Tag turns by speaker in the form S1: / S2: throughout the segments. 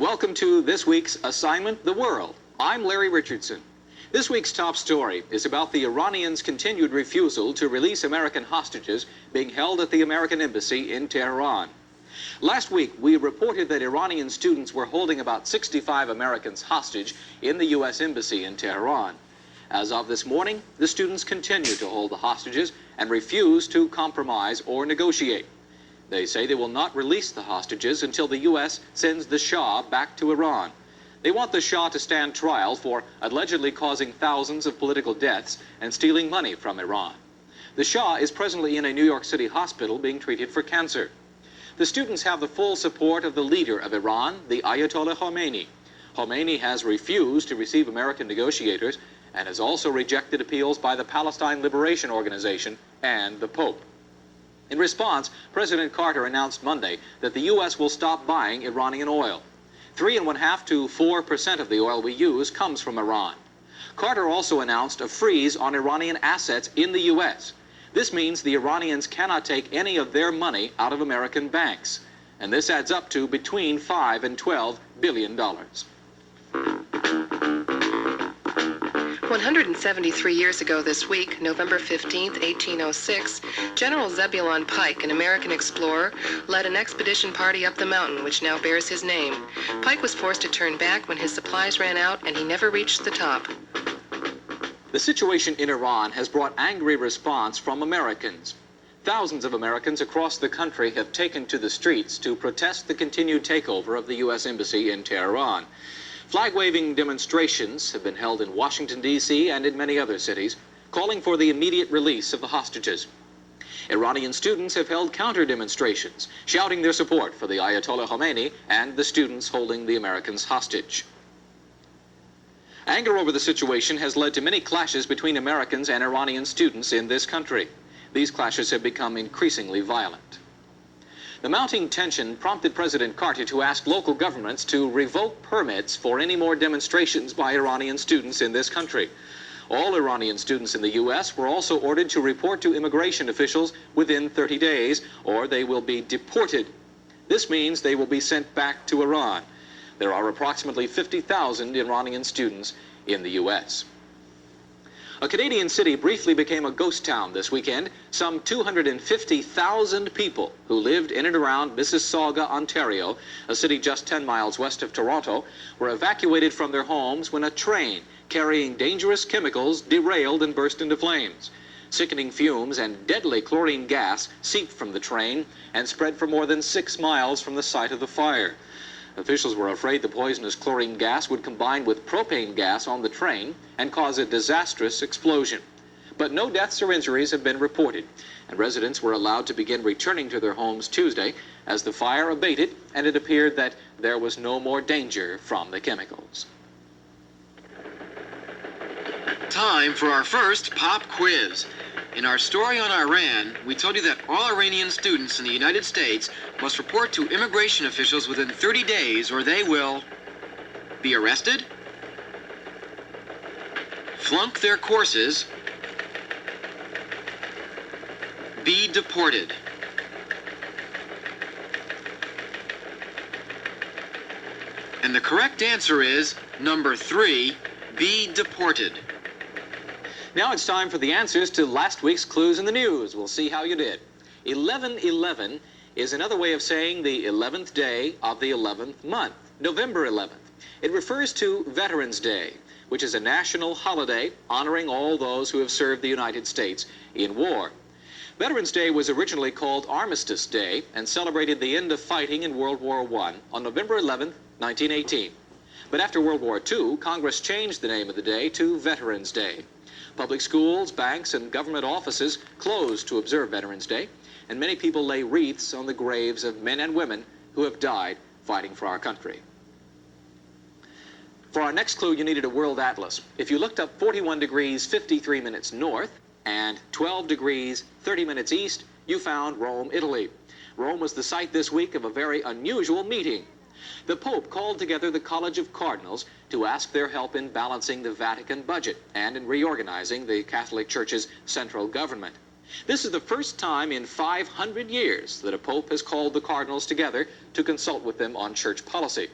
S1: Welcome to this week's assignment, The World. I'm Larry Richardson. This week's top story is about the Iranians' continued refusal to release American hostages being held at the American embassy in Tehran. Last week, we reported that Iranian students were holding about 65 Americans hostage in the U.S. embassy in Tehran. As of this morning, the students continue to hold the hostages and refuse to compromise or negotiate. They say they will not release the hostages until the U.S. sends the Shah back to Iran. They want the Shah to stand trial for allegedly causing thousands of political deaths and stealing money from Iran. The Shah is presently in a New York City hospital being treated for cancer. The students have the full support of the leader of Iran, the Ayatollah Khomeini. Khomeini has refused to receive American negotiators and has also rejected appeals by the Palestine Liberation Organization and the Pope. In response, President Carter announced Monday that the U.S. will stop buying Iranian oil. 3.5% to 4% of the oil we use comes from Iran. Carter also announced a freeze on Iranian assets in the U.S. This means the Iranians cannot take any of their money out of American banks. And this adds up to between $5 and $12 billion.
S2: 173 years ago this week, November 15, 1806, General Zebulon Pike, an American explorer, led an expedition party up the mountain which now bears his name. Pike was forced to turn back when his supplies ran out, and he never reached the top.
S1: The situation in Iran has brought angry response from Americans. Thousands of Americans across the country have taken to the streets to protest the continued takeover of the U.S. Embassy in Tehran. Flag-waving demonstrations have been held in Washington, D.C. and in many other cities, calling for the immediate release of the hostages. Iranian students have held counter-demonstrations, shouting their support for the Ayatollah Khomeini and the students holding the Americans hostage. Anger over the situation has led to many clashes between Americans and Iranian students in this country. These clashes have become increasingly violent. The mounting tension prompted President Carter to ask local governments to revoke permits for any more demonstrations by Iranian students in this country. All Iranian students in the U.S. were also ordered to report to immigration officials within 30 days, or they will be deported. This means they will be sent back to Iran. There are approximately 50,000 Iranian students in the U.S. A Canadian city briefly became a ghost town this weekend. Some 250,000 people who lived in and around Mississauga, Ontario, a city just 10 miles west of Toronto, were evacuated from their homes when a train carrying dangerous chemicals derailed and burst into flames. Sickening fumes and deadly chlorine gas seeped from the train and spread for more than 6 miles from the site of the fire. Officials were afraid the poisonous chlorine gas would combine with propane gas on the train and cause a disastrous explosion. But no deaths or injuries have been reported, and residents were allowed to begin returning to their homes Tuesday as the fire abated and it appeared that there was no more danger from the chemicals.
S3: Time for our first pop quiz. In our story on Iran, we told you that all Iranian students in the United States must report to immigration officials within 30 days or they will be arrested, flunk their courses, be deported. And the correct answer is number 3, be deported.
S1: Now it's time for the answers to last week's clues in the news. We'll see how you did. 11/11 is another way of saying the 11th day of the 11th month, November 11th. It refers to Veterans Day, which is a national holiday honoring all those who have served the United States in war. Veterans Day was originally called Armistice Day and celebrated the end of fighting in World War I on November 11th, 1918. But after World War II, Congress changed the name of the day to Veterans Day. Public schools, banks, and government offices closed to observe Veterans Day, and many people lay wreaths on the graves of men and women who have died fighting for our country. For our next clue, you needed a world atlas. If you looked up 41 degrees 53 minutes north and 12 degrees 30 minutes east, you found Rome, Italy. Rome was the site this week of a very unusual meeting. The Pope called together the College of Cardinals to ask their help in balancing the Vatican budget and in reorganizing the Catholic Church's central government. This is the first time in 500 years that a pope has called the cardinals together to consult with them on church policy.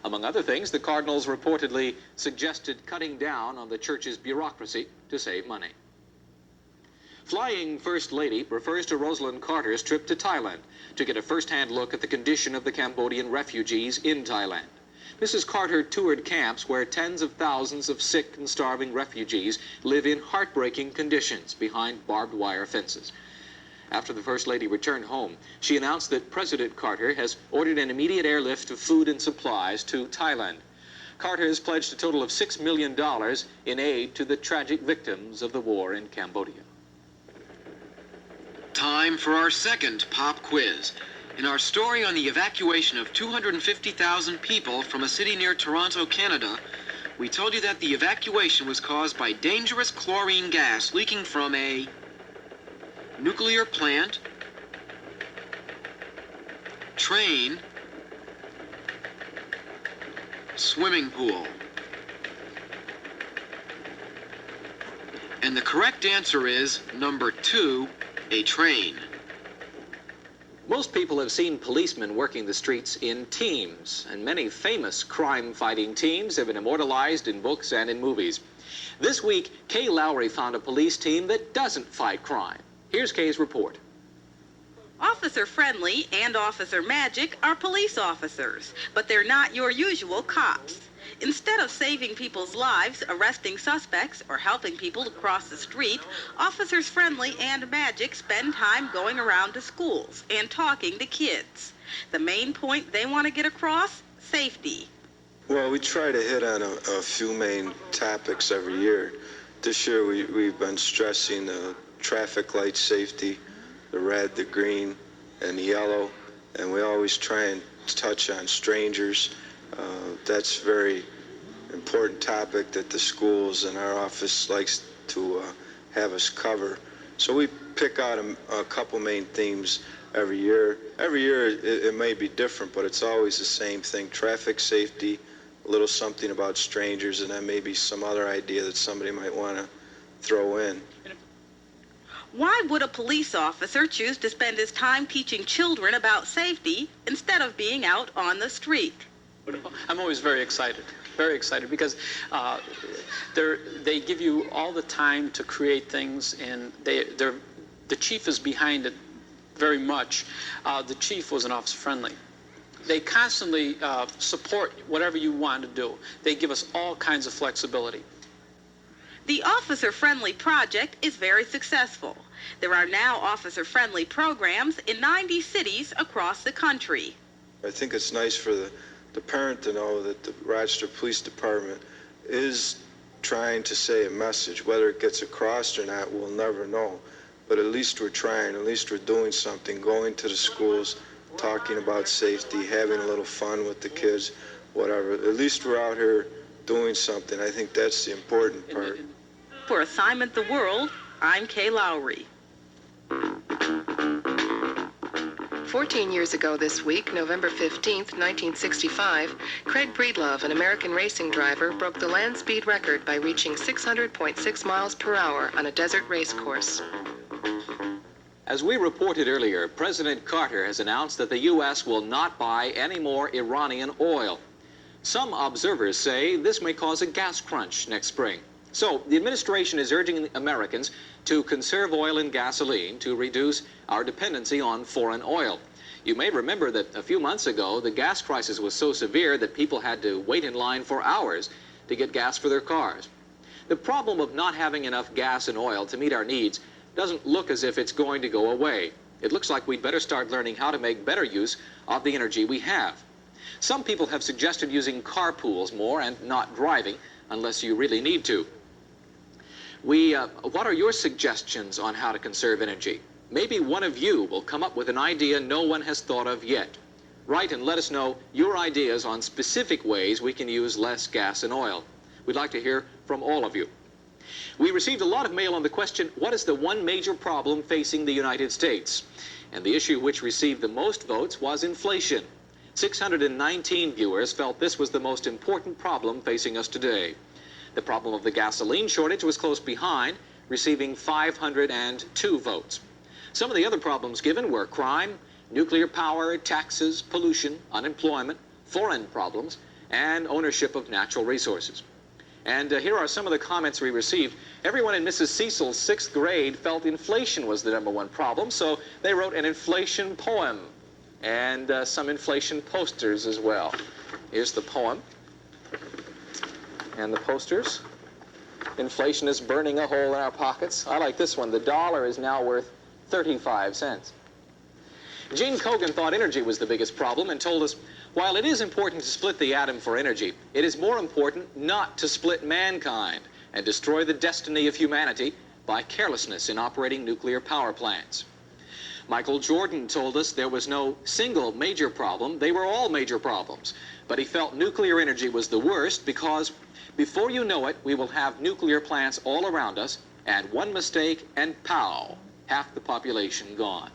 S1: Among other things, the Cardinals reportedly suggested cutting down on the church's bureaucracy to save money. Flying First Lady refers to Rosalind Carter's trip to Thailand to get a first-hand look at the condition of the Cambodian refugees in Thailand. Mrs. Carter toured camps where tens of thousands of sick and starving refugees live in heartbreaking conditions behind barbed wire fences. After the First Lady returned home, she announced that President Carter has ordered an immediate airlift of food and supplies to Thailand. Carter has pledged a total of $6 million in aid to the tragic victims of the war in Cambodia.
S3: Time for our second pop quiz. In our story on the evacuation of 250,000 people from a city near Toronto, Canada, we told you that the evacuation was caused by dangerous chlorine gas leaking from a nuclear plant, train, swimming pool. And the correct answer is number 2, a train.
S1: Most people have seen policemen working the streets in teams, and many famous crime-fighting teams have been immortalized in books and in movies. This week, Kay Lowry found a police team that doesn't fight crime. Here's Kay's report.
S4: Officer Friendly and Officer Magic are police officers, but they're not your usual cops. Instead of saving people's lives, arresting suspects, or helping people to cross the street, Officers Friendly and Magic spend time going around to schools and talking to kids. The main point they want to get across? Safety.
S5: Well, we try to hit on a few main topics every year. This year we've been stressing the traffic light safety, the red, the green, and the yellow, and we always try and touch on strangers. That's a very important topic that the schools and our office likes to have us cover. So we pick out a couple main themes every year. Every year it may be different, but it's always the same thing: traffic safety, a little something about strangers, and then maybe some other idea that somebody might want to throw in.
S4: Why would a police officer choose to spend his time teaching children about safety instead of being out on the street?
S6: I'm always very excited because they give you all the time to create things, and the chief is behind it very much. The chief was an Officer Friendly. They constantly support whatever you want to do. They give us all kinds of flexibility.
S4: The Officer Friendly project is very successful. There are now Officer Friendly programs in 90 cities across the country.
S5: I think it's nice for the parent to know that the Rochester Police Department is trying to say a message. Whether it gets across or not, we'll never know. But at least we're trying, at least we're doing something, going to the schools, talking about safety, having a little fun with the kids, whatever. At least we're out here doing something. I think that's the important part.
S4: For Assignment The World, I'm Kay Lowry.
S2: 14 years ago this week, November 15th, 1965, Craig Breedlove, an American racing driver, broke the land speed record by reaching 600.6 miles per hour on a desert race course.
S1: As we reported earlier, President Carter has announced that the U.S. will not buy any more Iranian oil. Some observers say this may cause a gas crunch next spring. So the administration is urging Americans to conserve oil and gasoline to reduce our dependency on foreign oil. You may remember that a few months ago, the gas crisis was so severe that people had to wait in line for hours to get gas for their cars. The problem of not having enough gas and oil to meet our needs doesn't look as if it's going to go away. It looks like we'd better start learning how to make better use of the energy we have. Some people have suggested using carpools more and not driving unless you really need to. What are your suggestions on how to conserve energy? Maybe one of you will come up with an idea no one has thought of yet. Write and let us know your ideas on specific ways we can use less gas and oil. We'd like to hear from all of you. We received a lot of mail on the question, what is the one major problem facing the United States? And the issue which received the most votes was inflation. 619 viewers felt this was the most important problem facing us today. The problem of the gasoline shortage was close behind, receiving 502 votes. Some of the other problems given were crime, nuclear power, taxes, pollution, unemployment, foreign problems, and ownership of natural resources. And here are some of the comments we received. Everyone in Mrs. Cecil's 6th grade felt inflation was the #1 problem, so they wrote an inflation poem and some inflation posters as well. Here's the poem and the posters. Inflation is burning a hole in our pockets. I like this one. The dollar is now worth 35 cents. Gene Kogan thought energy was the biggest problem and told us, while it is important to split the atom for energy, it is more important not to split mankind and destroy the destiny of humanity by carelessness in operating nuclear power plants. Michael Jordan told us there was no single major problem, they were all major problems. But he felt nuclear energy was the worst because before you know it, we will have nuclear plants all around us, and one mistake and pow, half the population gone.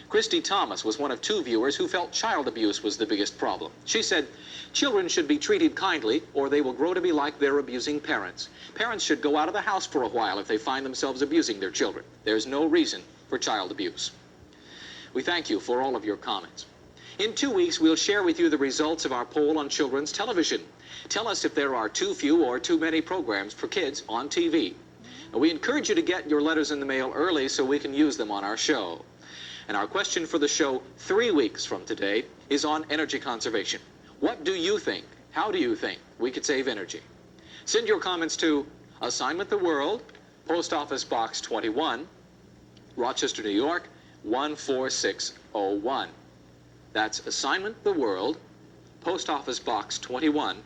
S1: Christy Thomas was one of 2 viewers who felt child abuse was the biggest problem. She said, children should be treated kindly or they will grow to be like their abusing parents. Parents should go out of the house for a while if they find themselves abusing their children. There's no reason for child abuse. We thank you for all of your comments. In 2 weeks, we'll share with you the results of our poll on children's television. Tell us if there are too few or too many programs for kids on TV. We encourage you to get your letters in the mail early so we can use them on our show. And our question for the show 3 weeks from today is on energy conservation. What do you think? How do you think we could save energy? Send your comments to Assignment The World, Post Office Box 21, Rochester, New York, 14601. That's Assignment The World, Post Office Box 21,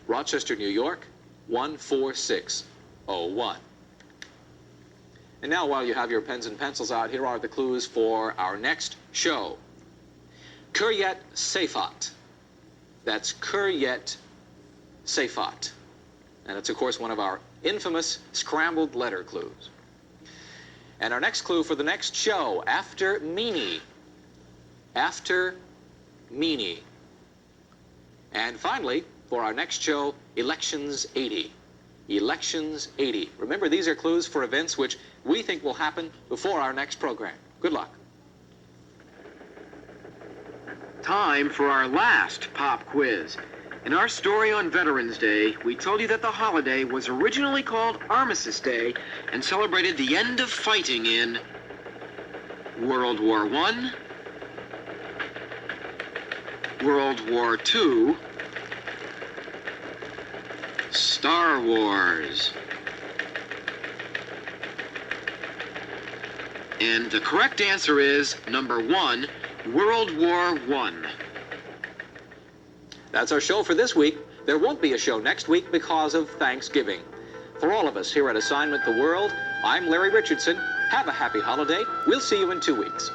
S1: Rochester, New York, 14601. And now, while you have your pens and pencils out, here are the clues for our next show. Kuryet Sefat. That's Kuryet Sefat. And it's, of course, one of our infamous scrambled letter clues. And our next clue for the next show, After Meanie. After Meanie. And finally, for our next show, Elections 80. Elections 80. Remember, these are clues for events which we think will happen before our next program. Good luck.
S3: Time for our last pop quiz. In our story on Veterans Day, we told you that the holiday was originally called Armistice Day and celebrated the end of fighting in World War I, World War II, Star Wars. And the correct answer is number 1, World War I.
S1: That's our show for this week. There won't be a show next week because of Thanksgiving. For all of us here at Assignment The World, I'm Larry Richardson. Have a happy holiday. We'll see you in 2 weeks.